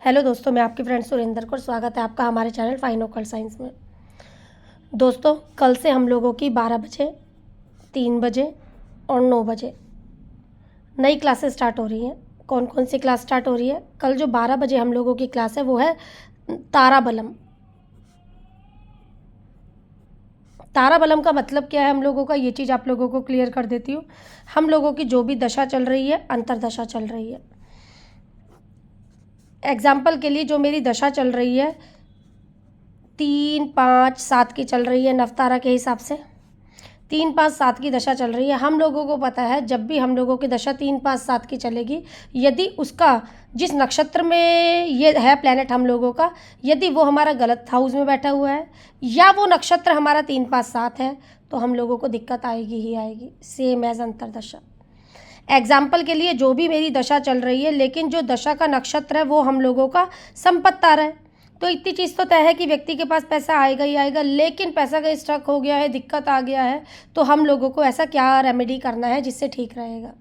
Hello दोस्तों, मैं आपकी फ्रेंड सुरेंद्र कौर। स्वागत है आपका हमारे चैनल फाइन ओकल्ट साइंस में। दोस्तों, कल से हम लोगों की 12 बजे, 3 बजे और 9 बजे नई क्लासेस स्टार्ट हो रही हैं। कौन कौन सी क्लास स्टार्ट हो रही है? कल जो 12 बजे हम लोगों की क्लास है वो है ताराबलम। ताराबलम का मतलब क्या है हम लोगों का, ये चीज़ आप लोगों को क्लियर कर देती हूँ। हम लोगों की जो भी दशा चल रही है, अंतरदशा चल रही है। एग्जाम्पल के लिए जो मेरी दशा चल रही है 3, 5, 7 की चल रही है, नवतारा के हिसाब से 3, 5, 7 की दशा चल रही है। हम लोगों को पता है जब भी हम लोगों की दशा 3, 5, 7 की चलेगी, यदि उसका जिस नक्षत्र में ये है प्लैनेट हम लोगों का, यदि वो हमारा गलत हाउस में बैठा हुआ है या वो नक्षत्र हमारा 3, 5, 7 है, तो हम लोगों को दिक्कत आएगी ही आएगी, सेम एज अंतरदशा। एग्जाम्पल के लिए जो भी मेरी दशा चल रही है, लेकिन जो दशा का नक्षत्र है वो हम लोगों का संपत्ति तारा है, तो इतनी चीज़ तो तय है कि व्यक्ति के पास पैसा आएगा ही आएगा। लेकिन पैसा का स्टक हो गया है, दिक्कत आ गया है, तो हम लोगों को ऐसा क्या रेमेडी करना है जिससे ठीक रहेगा?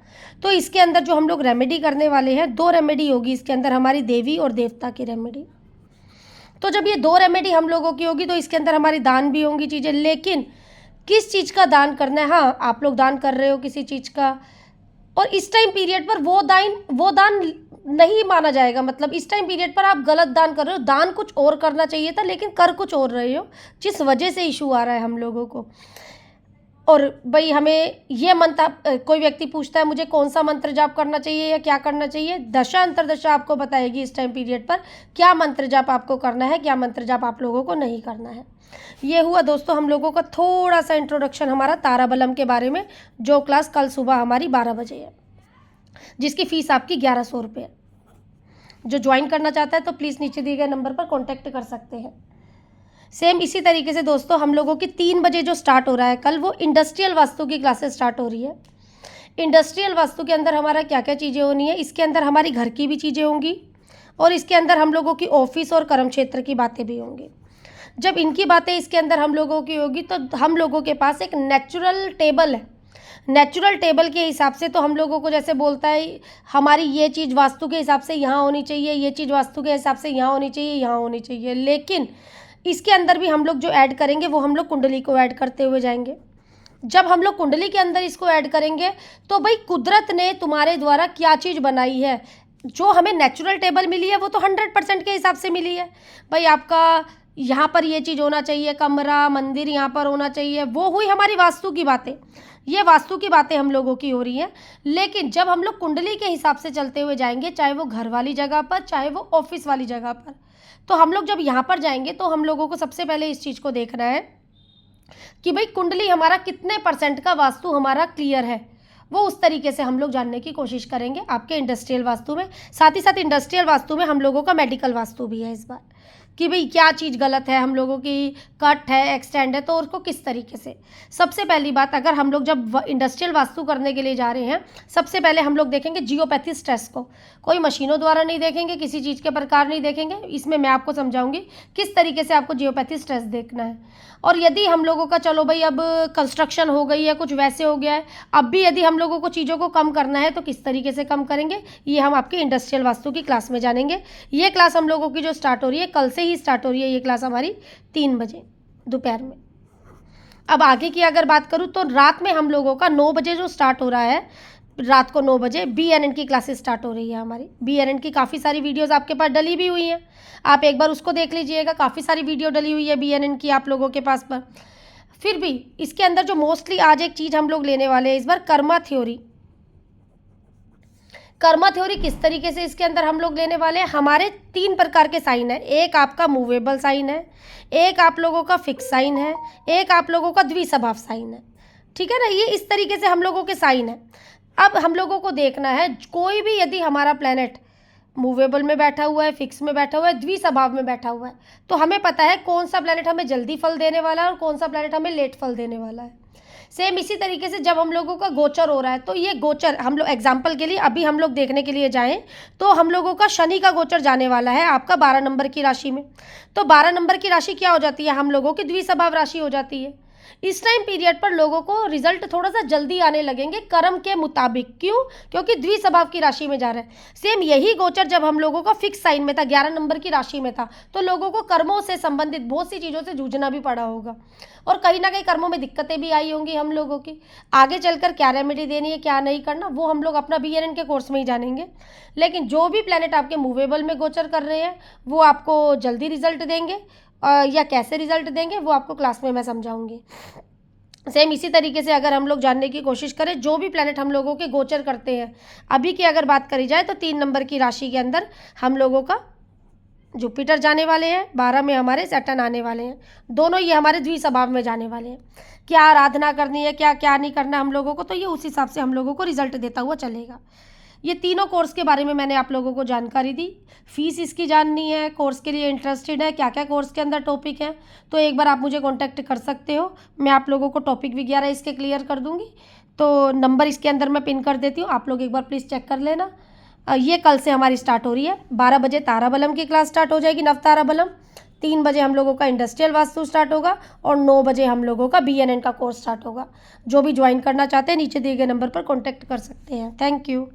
तो इसके अंदर जो हम लोग रेमेडी करने वाले हैं, 2 रेमेडी होगी इसके अंदर, हमारी देवी और देवता की रेमेडी। तो जब ये 2 रेमेडी हम लोगों की होगी तो इसके अंदर हमारी दान भी होंगी चीज़ें। लेकिन किस चीज़ का दान करना है? हाँ, आप लोग दान कर रहे हो किसी चीज़ का, और इस टाइम पीरियड पर वो दान नहीं माना जाएगा। मतलब इस टाइम पीरियड पर आप गलत दान कर रहे हो, दान कुछ और करना चाहिए था लेकिन कर कुछ और रहे हो, जिस वजह से इशू आ रहा है हम लोगों को। और भाई हमें ये मंत्र, कोई व्यक्ति पूछता है मुझे कौन सा मंत्र जाप करना चाहिए या क्या करना चाहिए, दशा अंतरदशा आपको बताएगी इस टाइम पीरियड पर क्या मंत्र जाप आपको करना है, क्या मंत्र जाप आप लोगों को नहीं करना है। ये हुआ दोस्तों हम लोगों का थोड़ा सा इंट्रोडक्शन हमारा ताराबलम के बारे में, जो क्लास कल सुबह हमारी 12 बजे है, जिसकी फ़ीस आपकी 1100 रुपये है। जो ज्वाइन करना चाहता है तो प्लीज़ नीचे दिए गए नंबर पर कॉन्टैक्ट कर सकते हैं। सेम इसी तरीके से दोस्तों हम लोगों की 3 बजे जो स्टार्ट हो रहा है कल, वो इंडस्ट्रियल वास्तु की क्लासेस स्टार्ट हो रही है। इंडस्ट्रियल वास्तु के अंदर हमारा क्या क्या चीज़ें होनी है, इसके अंदर हमारी घर की भी चीज़ें होंगी और इसके अंदर हम लोगों की ऑफिस और कर्म क्षेत्र की बातें भी होंगी। जब इनकी बातें इसके अंदर हम लोगों की होगी तो हम लोगों के पास एक नेचुरल टेबल है। नेचुरल टेबल के हिसाब से तो हम लोगों को जैसे बोलता है हमारी ये चीज़ वास्तु के हिसाब से यहाँ होनी चाहिए, ये चीज़ वास्तु के हिसाब से यहाँ होनी चाहिए, यहाँ होनी चाहिए। लेकिन इसके अंदर भी हम लोग जो ऐड करेंगे वो हम लोग कुंडली को ऐड करते हुए जाएंगे। जब हम लोग कुंडली के अंदर इसको ऐड करेंगे तो भाई कुदरत ने तुम्हारे द्वारा क्या चीज़ बनाई है, जो हमें नेचुरल टेबल मिली है वो तो 100% के हिसाब से मिली है। भाई आपका यहाँ पर ये चीज़ होना चाहिए, कमरा मंदिर यहाँ पर होना चाहिए, वो हुई हमारी वास्तु की बातें। ये वास्तु की बातें हम लोगों की हो रही हैं। लेकिन जब हम लोग कुंडली के हिसाब से चलते हुए जाएंगे, चाहे वो घर वाली जगह पर चाहे वो ऑफिस वाली जगह पर, तो हम लोग जब यहाँ पर जाएंगे तो हम लोगों को सबसे पहले इस चीज़ को देखना है कि भाई कुंडली हमारा कितने % का वास्तु हमारा क्लियर है, वो उस तरीके से हम लोग जानने की कोशिश करेंगे आपके इंडस्ट्रियल वास्तु में। साथ ही साथ इंडस्ट्रियल वास्तु में हम लोगों का मेडिकल वास्तु भी है इस बार, कि भाई क्या चीज़ गलत है, हम लोगों की कट है, एक्सटेंड है, तो उसको किस तरीके से। सबसे पहली बात, अगर हम लोग जब इंडस्ट्रियल वास्तु करने के लिए जा रहे हैं, सबसे पहले हम लोग देखेंगे जियोपैथी स्ट्रेस को। कोई मशीनों द्वारा नहीं देखेंगे, किसी चीज़ के प्रकार नहीं देखेंगे, इसमें मैं आपको समझाऊंगी किस तरीके से आपको जियोपैथी स्ट्रेस देखना है। और यदि हम लोगों का चलो भाई अब कंस्ट्रक्शन हो गई है, कुछ वैसे हो गया है, अब भी यदि हम लोगों को चीज़ों को कम करना है तो किस तरीके से कम करेंगे, ये हम आपके इंडस्ट्रियल वास्तु की क्लास में जानेंगे। ये क्लास हम लोगों की जो स्टार्ट हो रही है, कल से ही स्टार्ट हो रही है ये क्लास हमारी 3 बजे दोपहर में। अब आगे की अगर बात करूँ तो रात में हम लोगों का 9 बजे जो स्टार्ट हो रहा है, रात को 9 बजे BNN की क्लासेस स्टार्ट हो रही है हमारी। BNN की काफ़ी सारी वीडियोस आपके पास डली भी हुई हैं, आप एक बार उसको देख लीजिएगा। काफ़ी सारी वीडियो डली हुई है BNN की आप लोगों के पास पर। फिर भी इसके अंदर जो मोस्टली आज एक चीज़ हम लोग लेने वाले हैं इस बार, कर्मा थ्योरी। कर्मा थ्योरी किस तरीके से इसके अंदर हम लोग लेने वाले हैं, हमारे 3 प्रकार के साइन है। एक आपका मूवेबल साइन है, एक आप लोगों का फिक्स साइन है, एक आप लोगों का द्विस्वभाव साइन है। ठीक है ना, ये इस तरीके से हम लोगों के साइन है। अब हम लोगों को देखना है कोई भी यदि हमारा प्लैनेट मूवेबल में बैठा हुआ है, फिक्स में बैठा हुआ है, द्विस्वभाव में बैठा हुआ है, तो हमें पता है कौन सा प्लैनेट हमें जल्दी फल देने वाला है और कौन सा प्लैनेट हमें लेट फल देने वाला है। सेम इसी तरीके से जब हम लोगों का गोचर हो रहा है, तो ये गोचर हम लोग एग्जाम्पल के लिए अभी हम लोग देखने के लिए जाएं तो हम लोगों का शनि का गोचर जाने वाला है आपका 12 नंबर की राशि में। तो 12 नंबर की राशि क्या हो जाती है, हम लोगों की द्विस्वभाव राशि हो जाती है। इस टाइम पीरियड पर लोगों को रिजल्ट थोड़ा सा जल्दी आने लगेंगे कर्म के मुताबिक। क्यों? क्योंकि द्विस्वभाव की राशि में जा रहे हैं। सेम यही गोचर जब हम लोगों का फिक्स साइन में था, 11 नंबर की राशि में था, तो लोगों को कर्मों से संबंधित बहुत सी चीज़ों से जूझना भी पड़ा होगा और कहीं ना कहीं कर्मों में दिक्कतें भी आई होंगी हम लोगों की। आगे चलकर क्या रेमेडी देनी है, क्या नहीं करना, वो हम लोग अपना BNN के कोर्स में ही जानेंगे। लेकिन जो भी प्लैनेट आपके मूवेबल में गोचर कर रहे हैं वो आपको जल्दी रिजल्ट देंगे, या कैसे रिजल्ट देंगे वो आपको क्लास में मैं समझाऊंगी। सेम इसी तरीके से अगर हम लोग जानने की कोशिश करें जो भी प्लैनेट हम लोगों के गोचर करते हैं, अभी की अगर बात करी जाए तो 3 नंबर की राशि के अंदर हम लोगों का जुपिटर जाने वाले हैं, 12 में हमारे सैटर्न आने वाले हैं, दोनों ये हमारे द्विस्वभाव में जाने वाले हैं। क्या आराधना करनी है, क्या क्या नहीं करना हम लोगों को, तो ये उस हिसाब से हम लोगों को रिजल्ट देता हुआ चलेगा। ये तीनों कोर्स के बारे में मैंने आप लोगों को जानकारी दी। फीस इसकी जाननी है, कोर्स के लिए इंटरेस्टेड है, क्या क्या कोर्स के अंदर टॉपिक हैं, तो एक बार आप मुझे कांटेक्ट कर सकते हो। मैं आप लोगों को टॉपिक भी 11 इसके क्लियर कर दूंगी। तो नंबर इसके अंदर मैं पिन कर देती हूँ, आप लोग एक बार प्लीज़ चेक कर लेना। ये कल से हमारी स्टार्ट हो रही है। 12 बजे ताराबलम की क्लास स्टार्ट हो जाएगी, नवताराबलम। 3 बजे हम लोगों का इंडस्ट्रियल वास्तु स्टार्ट होगा और 9 बजे हम लोगों का BNN का कोर्स स्टार्ट होगा। जो भी ज्वाइन करना चाहते हैं नीचे दिए गए नंबर पर कॉन्टैक्ट कर सकते हैं। Thank you.